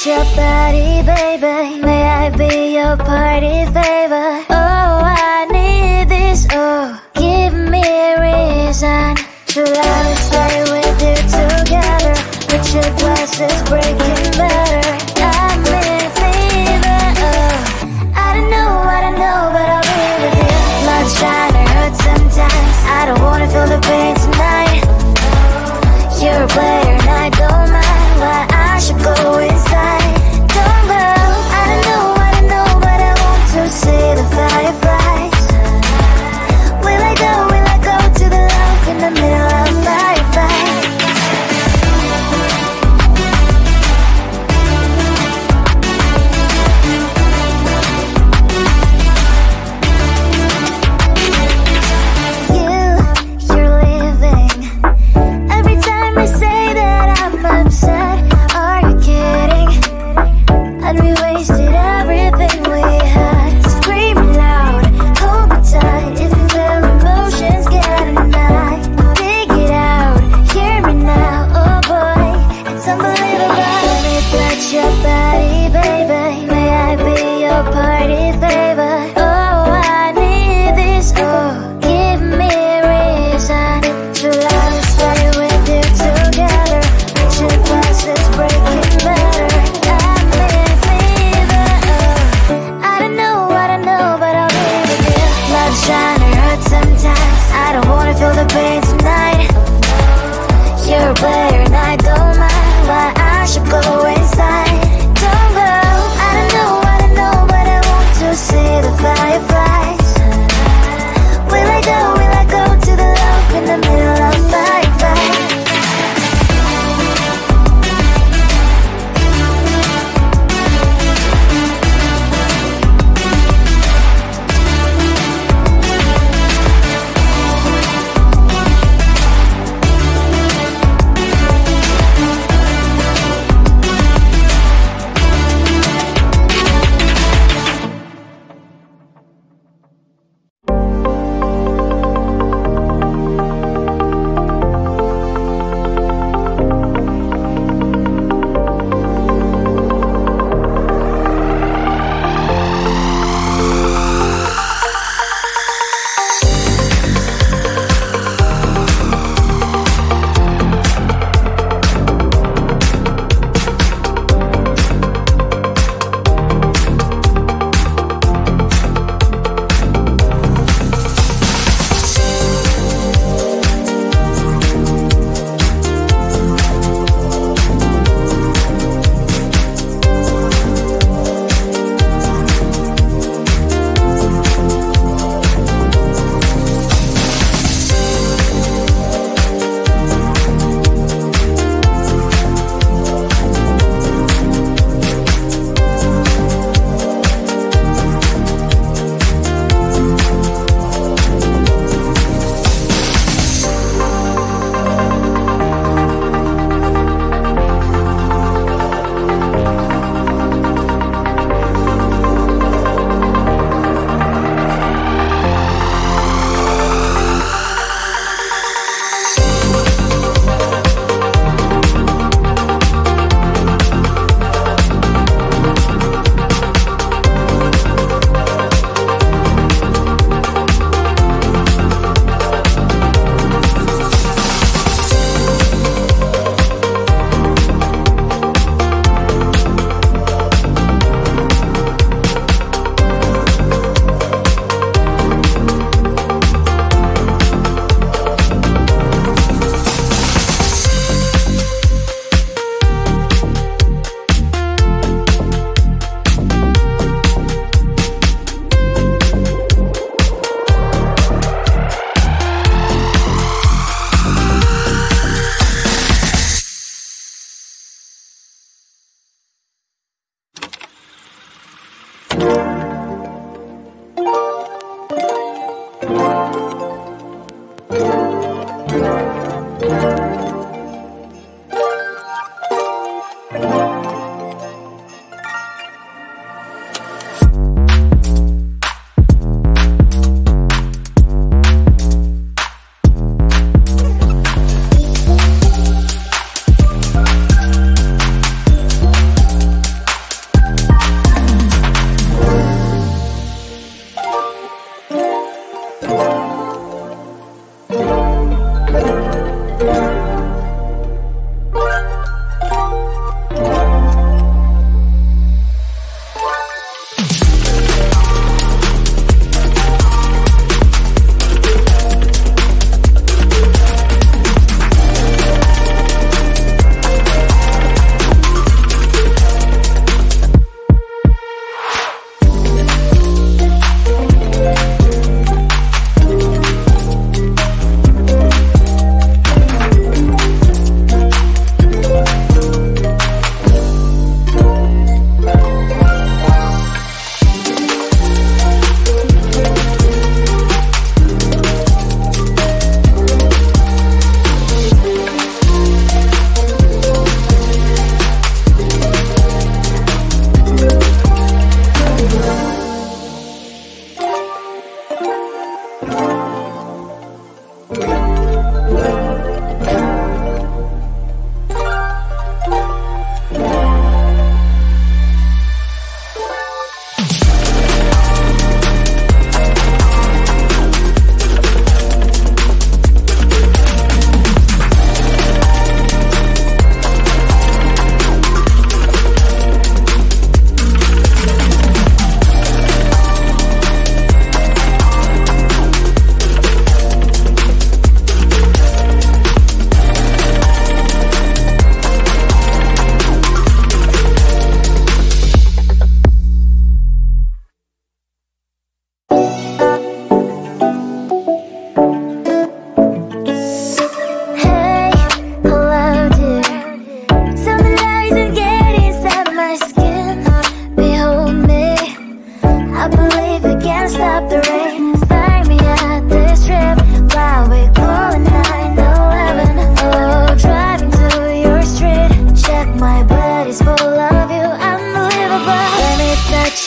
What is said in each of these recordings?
your body, baby. May I be your party favor? Oh, I need this. Oh, give me a reason to let me stay with you together. With your glasses breaking better. I'm in fever. Oh, I don't know, but I'll be with you. Blood's trying to hurt sometimes. I don't wanna feel the pain tonight. You're a player and I don't mind, but I should go inside. Don't go. I don't know, but I want to see the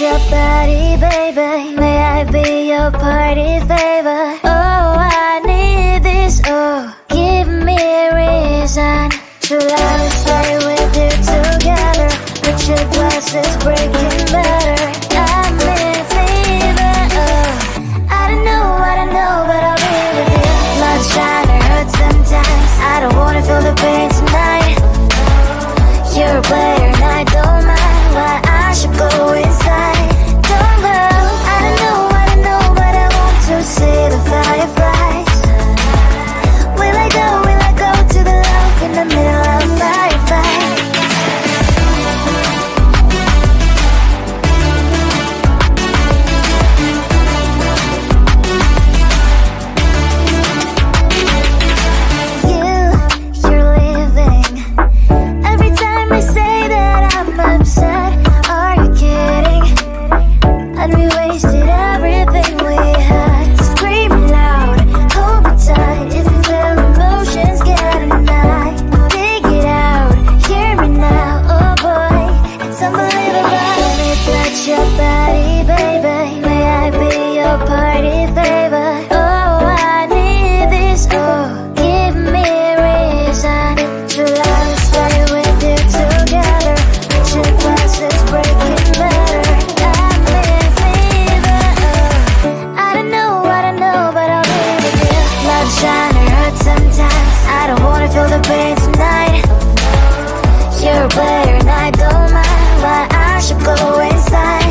your body, baby. May I be your party favor? Oh, I need this. Oh, give me a reason to love and stay with you together. Put your glasses breaking better. I'm in fever. Oh, I don't know, but I'll be with you. Blood shine or hurt sometimes. I don't wanna feel the pain tonight. You're a player and I don't mind why I should go inside. Don't go. I don't know, but I want to see the fireflies. Will I go to the love in the middle of a firefight? You're leaving. Every time I say that I'm upset, are you kidding? And we wasted everything we had. Screaming loud, hold me tight. If you feel emotions getting high, dig it out, hear me now. Oh boy, it's unbelievable. Let me touch your body, baby. May I be your party favor? Oh, I need this. Oh, give me a reason to love and stay with you together. Put your glasses breaking better. I'm in fever. Oh, I don't know, but I'll be with you. Love shine or hurt sometimes. I don't wanna feel the pain tonight. You're a player and I don't mind why I should go inside.